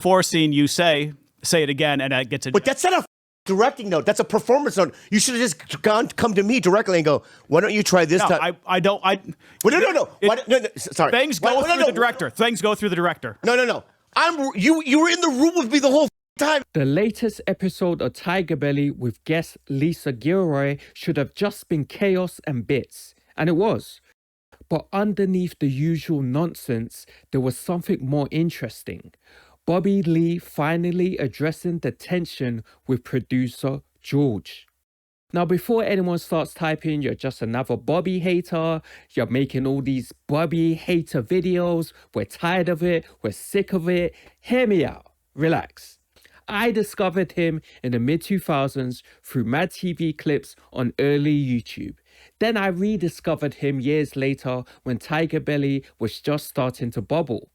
before scene you say it again, and it gets a. But that's not a directing note. That's a performance note. You should have just come to me directly and go, why don't you try this time? I don't. No. Sorry. Things go through the director. Things go through the director. No. You were in the room with me the whole time. The latest episode of Tiger Belly with guest Lisa Gilroy should have just been chaos and bits. And it was. But underneath the usual nonsense, there was something more interesting. Bobby Lee finally addressing the tension with producer George. Now, before anyone starts typing, you're just another Bobby hater, you're making all these Bobby hater videos, we're tired of it, we're sick of it, hear me out, relax. I discovered him in the mid-2000s through Mad TV clips on early YouTube. Then I rediscovered him years later when Tiger Belly was just starting to bubble.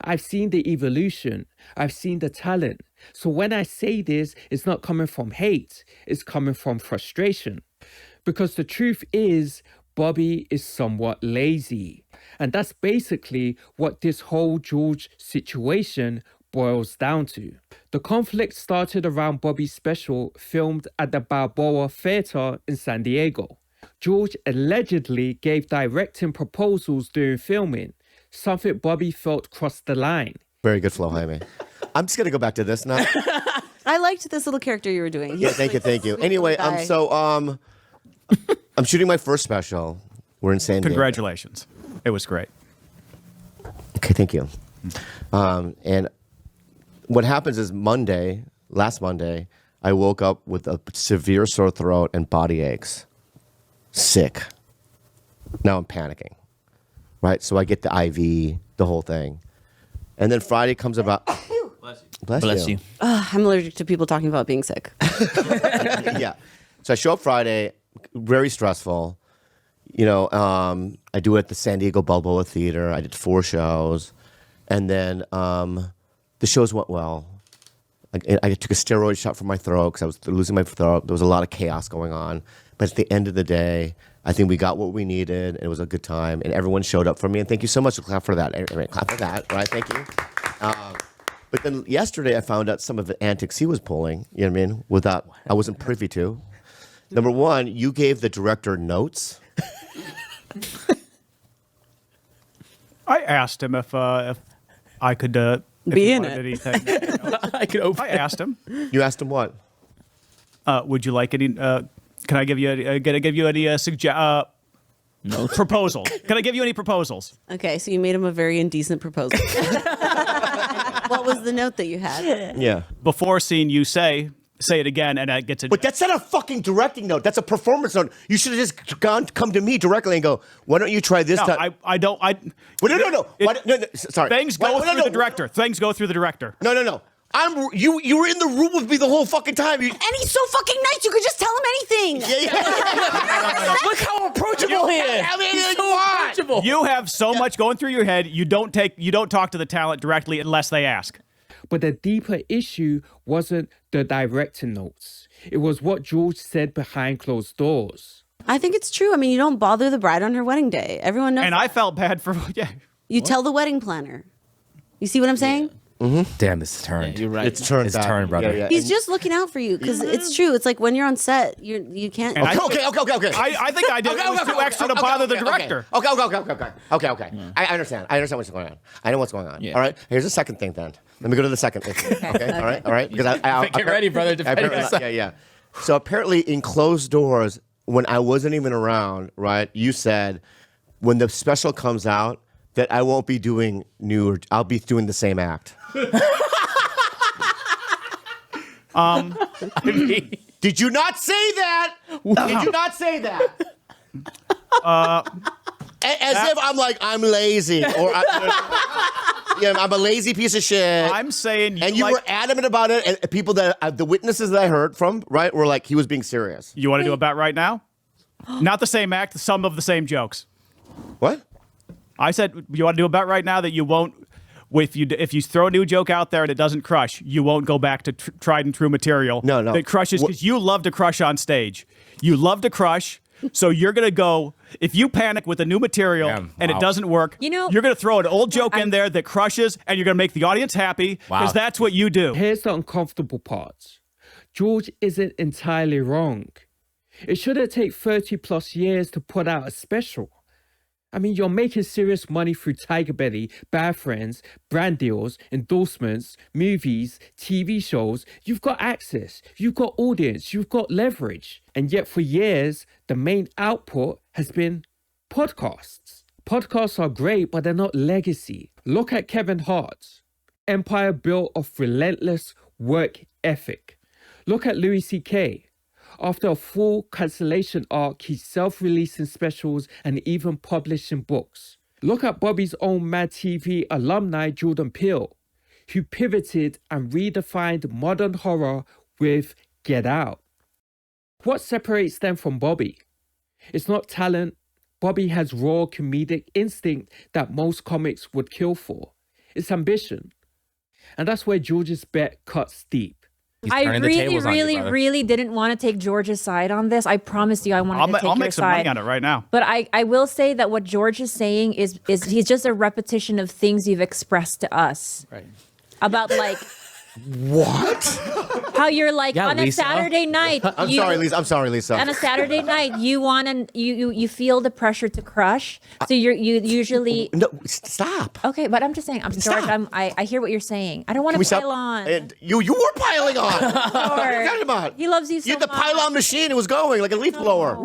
I've seen the evolution, I've seen the talent. So when I say this, it's not coming from hate, it's coming from frustration. Because the truth is, Bobby is somewhat lazy. And that's basically what this whole George situation boils down to. The conflict started around Bobby's special filmed at the Balboa Theater in San Diego. George allegedly gave directing proposals during filming, something Bobby felt crossed the line. Very good flow, Jaime. I'm just going to go back to this now. I liked this little character you were doing. Yeah, thank you. Anyway, I'm shooting my first special. We're in San Diego. Congratulations. It was great. Okay, thank you. And what happens is last Monday, I woke up with a severe sore throat and body aches. Sick. Now I'm panicking. Right? So I get the IV, the whole thing. And then Friday comes about. Bless you. I'm allergic to people talking about being sick. Yeah. So I show up Friday, very stressful. You know, I do it at the San Diego Balboa Theater. I did 4 shows. And then the shows went well. I took a steroid shot for my throat because I was losing my throat. There was a lot of chaos going on. But at the end of the day, I think we got what we needed. And it was a good time. And everyone showed up for me. And thank you so much. Clap for that. Clap for that. Right? Thank you. But then yesterday, I found out some of the antics he was pulling. You know what I mean? I wasn't privy to. Number one, you gave the director notes. I asked him if I could be in it. Anything, I asked him. You asked him what? Would you like any? Can I give you? Can I give you any proposal? Can I give you any proposals? Okay, so you made him a very indecent proposal. What was the note that you had? Yeah. Before scene, you say it again, and it gets a. But that's not a fucking directing note. That's a performance note. You should have just come to me directly and go, why don't you try this time? I don't. No. Sorry. Things go through the director. Things go through the director. No. You were in the room with me the whole fucking time. And he's so fucking nice. You could just tell him anything. Yeah. Look how approachable he is. I mean, He's so approachable. You have so much going through your head. You don't talk to the talent directly unless they ask. But the deeper issue wasn't the directing notes. It was what George said behind closed doors. I think it's true. I mean, you don't bother the bride on her wedding day. Everyone knows. And I felt bad for You tell the wedding planner. You see what I'm saying? Mm-hmm. Damn, this is turned. Yeah, you're right. It's turned. It's turned, brother. Yeah. He's just looking out for you because it's true. It's like when you're on set, you can't. Okay. I think I did. It was too extra to bother the director. Okay. I understand. I understand what's going on. I know what's going on. Yeah. All right. Here's the second thing then. Let me go to the second issue. Okay. All right. Because Get ready, brother. Yeah. So apparently, in closed doors, when I wasn't even around, right? You said when the special comes out that I won't be doing new. I'll be doing the same act. Did you not say that? Did you not say that? As if I'm lazy or I'm a lazy piece of shit. I'm saying you were adamant about it, and people that the witnesses that I heard from, right, were like he was being serious. You want to do a bet right now? Not the same act, some of the same jokes. What? I said you want to do a bet right now that you won't. If you throw a new joke out there and it doesn't crush, you won't go back to tried and true material. No. That crushes because you love to crush on stage. You love to crush. So you're going to go, if you panic with a new material and it doesn't work, You know, you're going to throw an old joke in there that crushes and you're going to make the audience happy because that's what you do. Here's the uncomfortable part. George isn't entirely wrong. It shouldn't take 30 plus years to put out a special. I mean, you're making serious money through Tiger Belly, Bad Friends, brand deals, endorsements, movies, TV shows. You've got access, you've got audience, you've got leverage. And yet for years, the main output has been podcasts. Podcasts are great, but they're not legacy. Look at Kevin Hart. Empire built off relentless work ethic. Look at Louis C.K. After a full cancellation arc, he's self-releasing specials and even publishing books. Look at Bobby's own Mad TV alumni, Jordan Peele, who pivoted and redefined modern horror with Get Out. What separates them from Bobby? It's not talent. Bobby has raw comedic instinct that most comics would kill for. It's ambition. And that's where George's bet cuts deep. I really didn't want to take George's side on this. I promised you I wanted to take I'll your make some side. money on it right now. But I will say that what George is saying is he's just a repetition of things you've expressed to us. Right. About like What? how you're like Yeah, on a Lisa. Saturday night. I'm sorry, Lisa. On a Saturday night, you feel the pressure to crush. So you usually No, stop. okay. But I'm just saying, George. Stop. I hear what you're saying. I don't want Can we to stop? pile on. And you were piling on. What are you talking about? He loves you so You had the much. pylon machine. It was going like a leaf blower.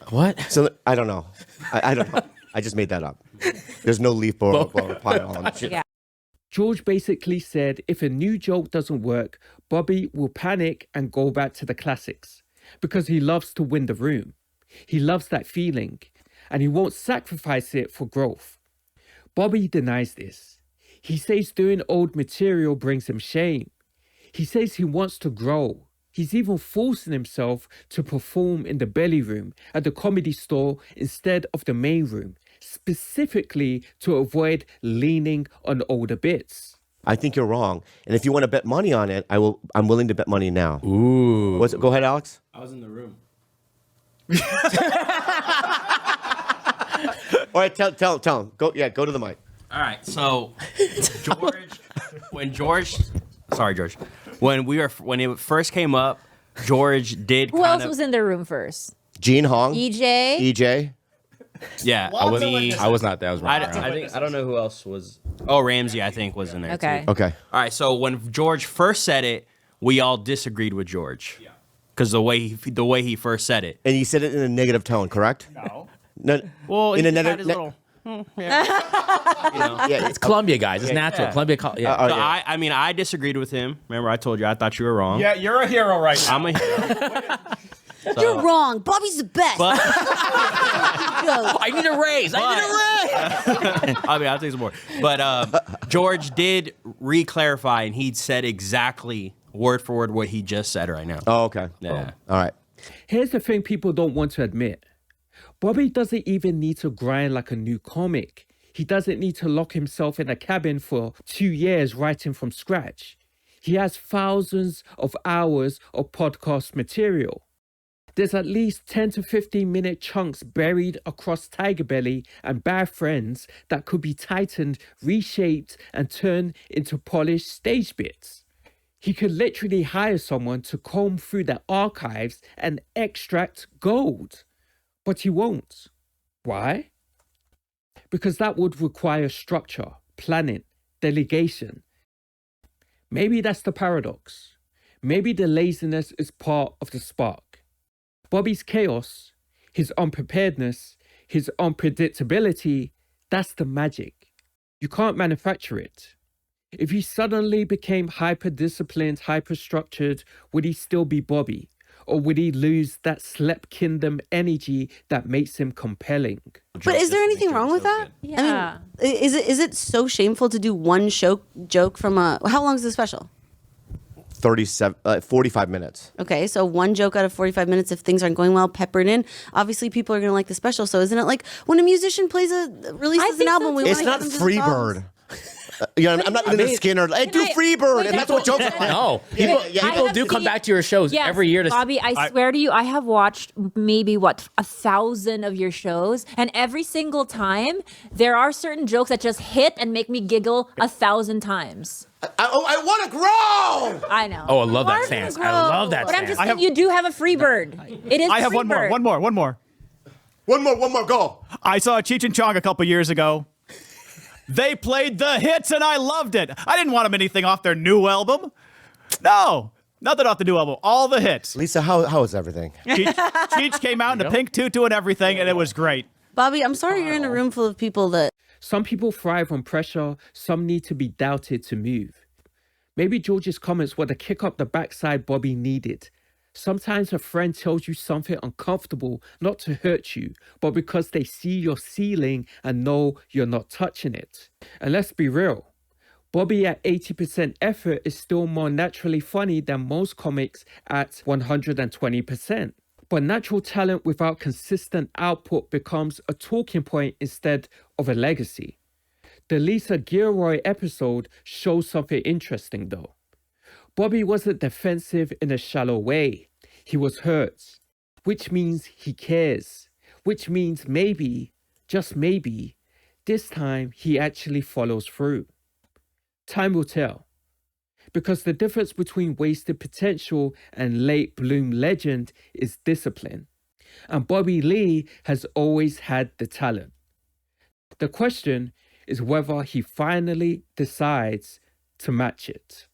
What? So I don't know. I don't know. I just made that up. There's no leaf blower pylon. Yeah. George basically said if a new joke doesn't work, Bobby will panic and go back to the classics because he loves to win the room. He loves that feeling and he won't sacrifice it for growth. Bobby denies this. He says doing old material brings him shame. He says he wants to grow. He's even forcing himself to perform in the belly room at the Comedy Store instead of the main room, specifically to avoid leaning on older bits. I think you're wrong. And if you want to bet money on it, I'm willing to bet money now. Ooh. Go ahead, Alex. I was in the room. All right, tell him. Go to the mic. All right, so George, when it first came up, George did. Who else was in the room first? Gene Hong. EJ. EJ. Yeah, I was not there. I was wrong. I don't know who else was. Oh, Ramsey, I think, was in there. Okay. Too. Okay. All right, so when George first said it, we all disagreed with George. Yeah. Because the way he first said it. And he said it in a negative tone, correct? No. Well, in he a had negative. his little. Yeah, It's Columbia, guys. It's natural. Yeah. Columbia. So yeah. I disagreed with him. Remember, I told you I thought you were wrong. Yeah, you're a hero right now. I'm a hero. You're wrong. Bobby's the best. But I need a raise. I mean, I'll take some more. But George did re-clarify, and he said exactly word for word what he just said right now. Oh, okay. Yeah. All right. Here's the thing people don't want to admit. Bobby doesn't even need to grind like a new comic. He doesn't need to lock himself in a cabin for 2 years writing from scratch. He has thousands of hours of podcast material. There's at least 10 to 15 minute chunks buried across Tiger Belly and Bad Friends that could be tightened, reshaped, and turned into polished stage bits. He could literally hire someone to comb through the archives and extract gold. But he won't. Why? Because that would require structure, planning, delegation. Maybe that's the paradox. Maybe the laziness is part of the spark. Bobby's chaos, his unpreparedness, his unpredictability, that's the magic. You can't manufacture it. If he suddenly became hyper-disciplined, hyper-structured, would he still be Bobby? Or would he lose that Slep Kingdom energy that makes him compelling? But is there anything wrong with that? Yeah. I mean, is it so shameful to do one joke from a... How long is the special? 45 minutes. Okay, so one joke out of 45 minutes, if things aren't going well, pepper it in. Obviously, people are going to like the special. So isn't it like when a musician releases an album, we want It's to not hear them do the songs? Freebird. You know, I'm not Leonard Skinner. Hey, do I- Freebird, wait, and that's what jokes are like. No, Yeah, people, yeah, people have do come seen- back to your shows Yes, every year to. Bobby, I swear to you, I have watched maybe 1,000 of your shows, and every single time there are certain jokes that just hit and make me giggle 1,000 times. I want to grow. I know. Oh, I love that Hard to stance. I grow. love that But I'm just stance. saying, you do have a free bird. It is. I have one more. Freebird. One more. One more, go. I saw Cheech and Chong a couple years ago. They played the hits and I loved it. I didn't want them anything off their new album. No, nothing off the new album. All the hits. Lisa, how is everything? Cheech came out in a pink tutu and everything, and it was great. Bobby, I'm sorry you're in a room full of people that Some people thrive on pressure, some need to be doubted to move. Maybe George's comments were the kick up the backside Bobby needed. Sometimes a friend tells you something uncomfortable, not to hurt you, but because they see your ceiling and know you're not touching it. And let's be real, Bobby at 80% effort is still more naturally funny than most comics at 120%. But natural talent without consistent output becomes a talking point instead of a legacy. The Lisa Gilroy episode shows something interesting though. Bobby wasn't defensive in a shallow way. He was hurt, which means he cares, which means maybe, just maybe, this time he actually follows through. Time will tell. Because the difference between wasted potential and late bloom legend is discipline. And Bobby Lee has always had the talent. The question is whether he finally decides to match it.